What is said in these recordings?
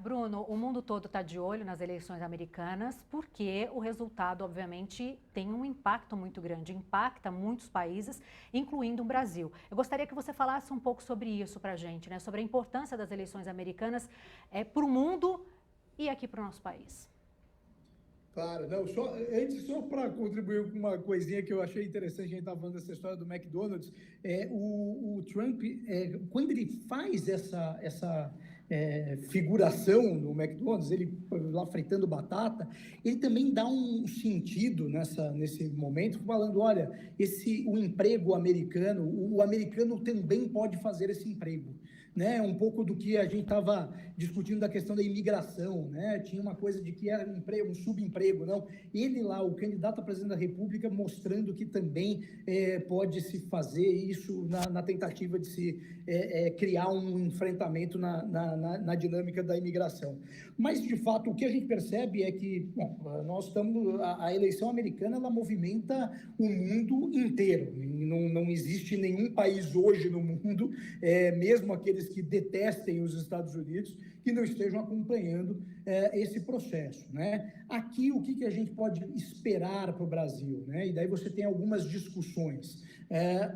Bruno, o mundo todo está de olho nas eleições americanas porque o resultado, obviamente, tem um impacto muito grande, impacta muitos países, incluindo o Brasil. Eu gostaria que você falasse um pouco sobre isso para a gente, né? Sobre a importância das eleições americanas para o mundo e aqui para o nosso país. Claro, não, só para contribuir com uma coisinha que eu achei interessante, a gente estava falando dessa história do McDonald's, o Trump, quando ele faz essa figuração no McDonald's, ele lá fritando batata, ele também dá um sentido nesse momento, falando, olha, o emprego americano, o americano também pode fazer esse emprego, né? Um pouco do que a gente estava discutindo da questão da imigração, né? Tinha uma coisa de que era um emprego, um subemprego, não. Ele lá, o candidato a presidente da República, mostrando que também pode se fazer isso na tentativa de se criar um enfrentamento na dinâmica da imigração. Mas, de fato, o que a gente percebe é que a eleição americana, ela movimenta o mundo inteiro. Não existe nenhum país hoje no mundo, mesmo aqueles que detestem os Estados Unidos, que não estejam acompanhando esse processo, né? Aqui, o que a gente pode esperar para o Brasil, né? E daí você tem algumas discussões.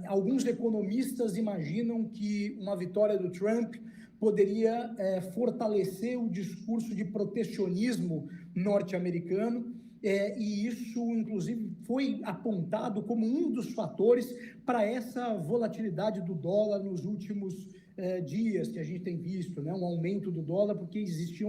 Alguns economistas imaginam que uma vitória do Trump poderia fortalecer o discurso de protecionismo norte-americano, e isso, inclusive, foi apontado como um dos fatores para essa volatilidade do dólar nos últimos dias que a gente tem visto, né? Um aumento do dólar, porque existe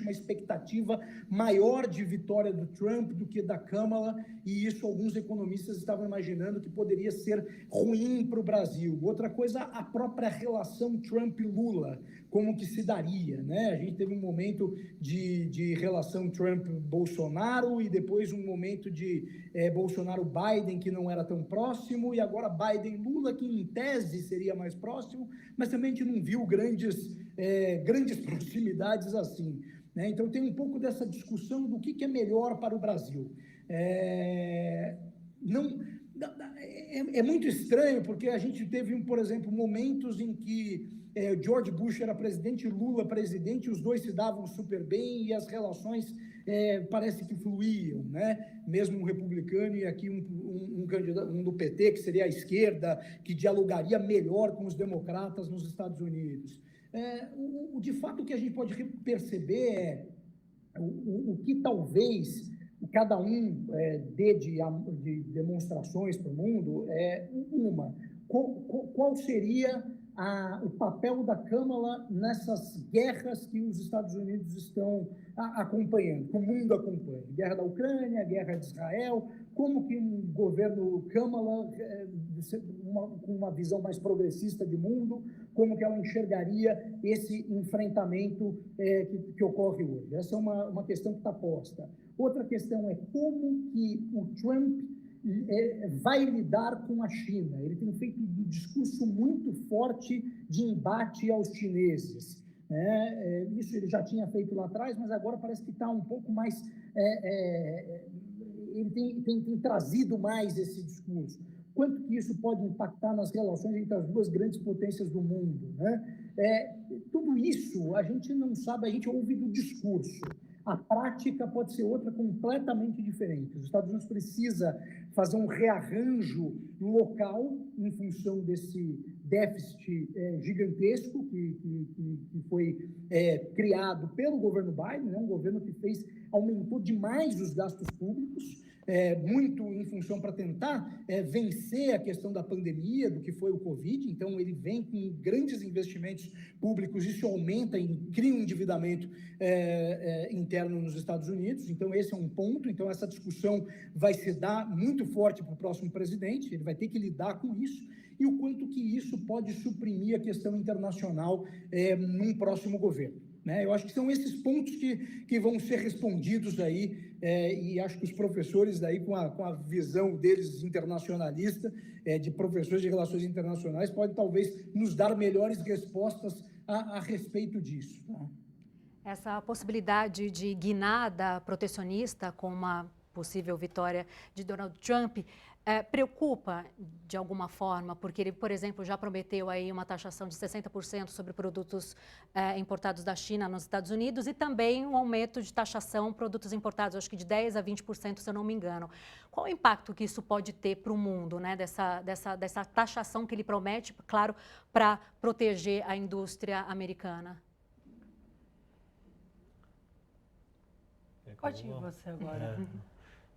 uma expectativa maior de vitória do Trump do que da Kamala, e isso alguns economistas estavam imaginando que poderia ser ruim para o Brasil. Outra coisa, a própria relação Trump-Lula, como que se daria, né? A gente teve um momento de relação Trump-Bolsonaro e depois um momento de Bolsonaro-Biden, que não era tão próximo, e agora Biden-Lula, que em tese seria mais próximo, mas também a gente não viu grandes proximidades assim, né? Então tem um pouco dessa discussão do que é melhor para o Brasil. É muito estranho, porque a gente teve, por exemplo, momentos em que George Bush era presidente, Lula presidente, os dois se davam super bem e as relações parece que fluíam, né? Mesmo um republicano e aqui um candidato, um do PT, que seria a esquerda, que dialogaria melhor com os democratas nos Estados Unidos. De fato, o que a gente pode perceber o que talvez cada um dê de demonstrações para o mundo qual seria o papel da Câmara nessas guerras que os Estados Unidos estão acompanhando, que o mundo acompanha. Guerra da Ucrânia, guerra de Israel, como que um governo Câmara, com uma visão mais progressista de mundo, como que ela enxergaria esse enfrentamento que ocorre hoje. Essa é uma questão que está posta. Outra questão é como que o Trump vai lidar com a China. Ele tem feito um discurso muito forte de embate aos chineses. Isso ele já tinha feito lá atrás, mas agora parece que está um pouco mais... ele tem trazido mais esse discurso. Quanto que isso pode impactar nas relações entre as duas grandes potências do mundo, né? Tudo isso a gente não sabe, a gente ouve do discurso. A prática pode ser outra completamente diferente. Os Estados Unidos precisa fazer um rearranjo local em função desse déficit gigantesco que foi criado pelo governo Biden, né? Um governo que aumentou demais os gastos públicos, muito em função para tentar vencer a questão da pandemia, do que foi o Covid. Então, ele vem com grandes investimentos públicos, isso aumenta e cria um endividamento interno nos Estados Unidos. Então, esse é um ponto. Então, essa discussão vai se dar muito forte para o próximo presidente, ele vai ter que lidar com isso, e o quanto que isso pode suprimir a questão internacional num próximo governo, né? Eu acho que são esses pontos que vão ser respondidos aí, e acho que os professores daí, com a visão deles internacionalista, de professores de relações internacionais, podem talvez nos dar melhores respostas a respeito disso, tá? Essa possibilidade de guinada protecionista com uma possível vitória de Donald Trump Preocupa de alguma forma, porque ele, por exemplo, já prometeu aí uma taxação de 60% sobre produtos importados da China nos Estados Unidos e também um aumento de taxação produtos importados, acho que de 10% a 20%, se eu não me engano. Qual o impacto que isso pode ter para o mundo, né, dessa taxação que ele promete, claro, para proteger a indústria americana? Pode ir você agora.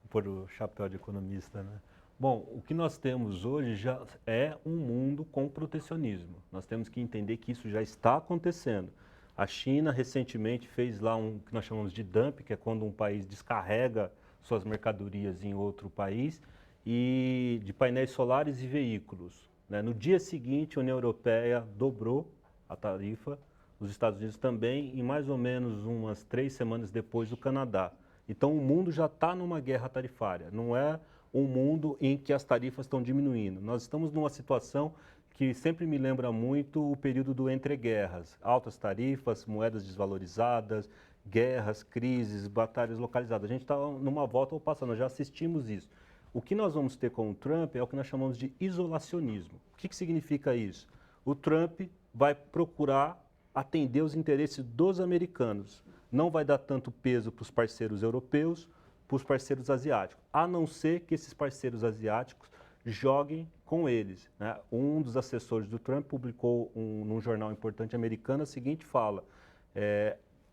Por o chapéu de economista, né? Bom, o que nós temos hoje já é um mundo com protecionismo. Nós temos que entender que isso já está acontecendo. A China recentemente fez lá um que nós chamamos de dumping, que é quando um país descarrega suas mercadorias em outro país, e de painéis solares e veículos, né? No dia seguinte, a União Europeia dobrou a tarifa, os Estados Unidos também, e mais ou menos umas 3 semanas depois o Canadá. Então o mundo já está numa guerra tarifária, não é um mundo em que as tarifas estão diminuindo. Nós estamos numa situação que sempre me lembra muito o período do entreguerras, altas tarifas, moedas desvalorizadas, guerras, crises, batalhas localizadas. A gente está numa volta ao passado, nós já assistimos isso. O que nós vamos ter com o Trump é o que nós chamamos de isolacionismo. O que significa isso? O Trump vai procurar atender os interesses dos americanos. Não vai dar tanto peso para os parceiros europeus, para os parceiros asiáticos, a não ser que esses parceiros asiáticos joguem com eles, né? Um dos assessores do Trump publicou num jornal importante americano a seguinte fala: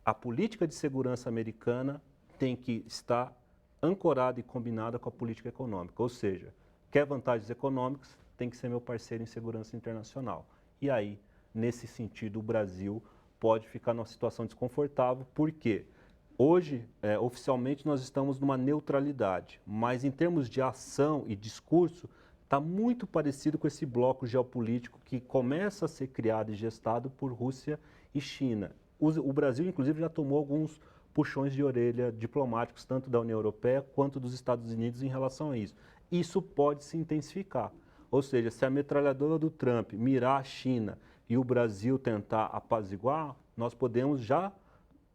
a política de segurança americana tem que estar ancorada e combinada com a política econômica, ou seja, quer vantagens econômicas, tem que ser meu parceiro em segurança internacional. E aí, nesse sentido, o Brasil pode ficar numa situação desconfortável, porque hoje, oficialmente, nós estamos numa neutralidade, mas em termos de ação e discurso, está muito parecido com esse bloco geopolítico que começa a ser criado e gestado por Rússia e China. O Brasil, inclusive, já tomou alguns puxões de orelha diplomáticos, tanto da União Europeia quanto dos Estados Unidos, em relação a isso. Isso pode se intensificar. Ou seja, se a metralhadora do Trump mirar a China e o Brasil tentar apaziguar, nós podemos já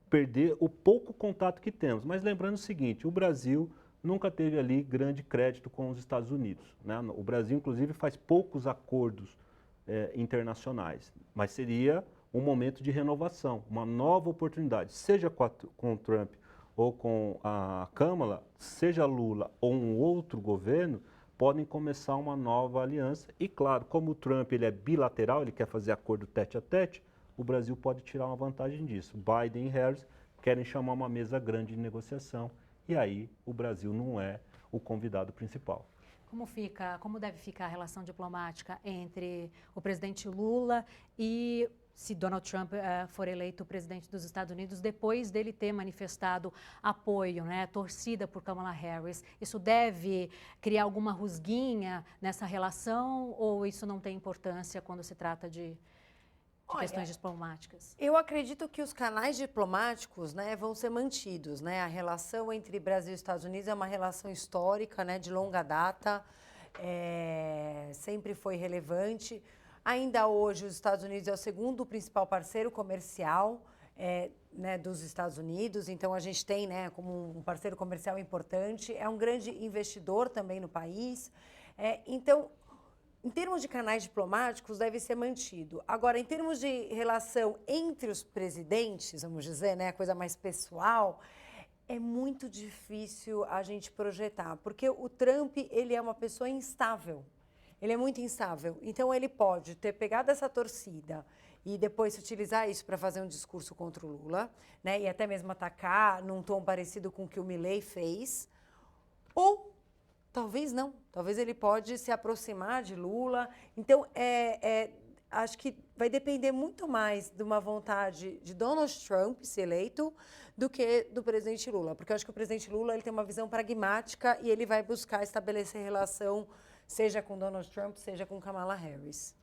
perder o pouco contato que temos. Mas lembrando o seguinte, o Brasil nunca teve ali grande crédito com os Estados Unidos, né? O Brasil, inclusive, faz poucos acordos internacionais, mas seria um momento de renovação, uma nova oportunidade, seja com o Trump ou com a Câmara, seja Lula ou um outro governo, podem começar uma nova aliança. E claro, como o Trump ele é bilateral, ele quer fazer acordo tete a tete, o Brasil pode tirar uma vantagem disso. Biden e Harris querem chamar uma mesa grande de negociação e aí o Brasil não é o convidado principal. Como deve ficar a relação diplomática entre o presidente Lula e, se Donald Trump for eleito presidente dos Estados Unidos, depois dele ter manifestado apoio, né, torcida por Kamala Harris? Isso deve criar alguma rusguinha nessa relação ou isso não tem importância quando se trata de questões diplomáticas? Eu acredito que os canais diplomáticos, né, vão ser mantidos, né? A relação entre Brasil e Estados Unidos é uma relação histórica, né, de longa data, sempre foi relevante. Ainda hoje, os Estados Unidos é o segundo principal parceiro comercial né, dos Estados Unidos, então a gente tem, né, como um parceiro comercial importante, é um grande investidor também no país. Então, em termos de canais diplomáticos, deve ser mantido. Agora, em termos de relação entre os presidentes, vamos dizer, né, a coisa mais pessoal, é muito difícil a gente projetar, porque o Trump, ele é uma pessoa instável. Ele é muito instável. Então, ele pode ter pegado essa torcida e depois utilizar isso para fazer um discurso contra o Lula, né, e até mesmo atacar num tom parecido com o que o Milei fez, ou talvez não. Talvez ele pode se aproximar de Lula. Então, acho que vai depender muito mais de uma vontade de Donald Trump ser eleito do que do presidente Lula. Porque eu acho que o presidente Lula ele tem uma visão pragmática e ele vai buscar estabelecer relação, seja com Donald Trump, seja com Kamala Harris.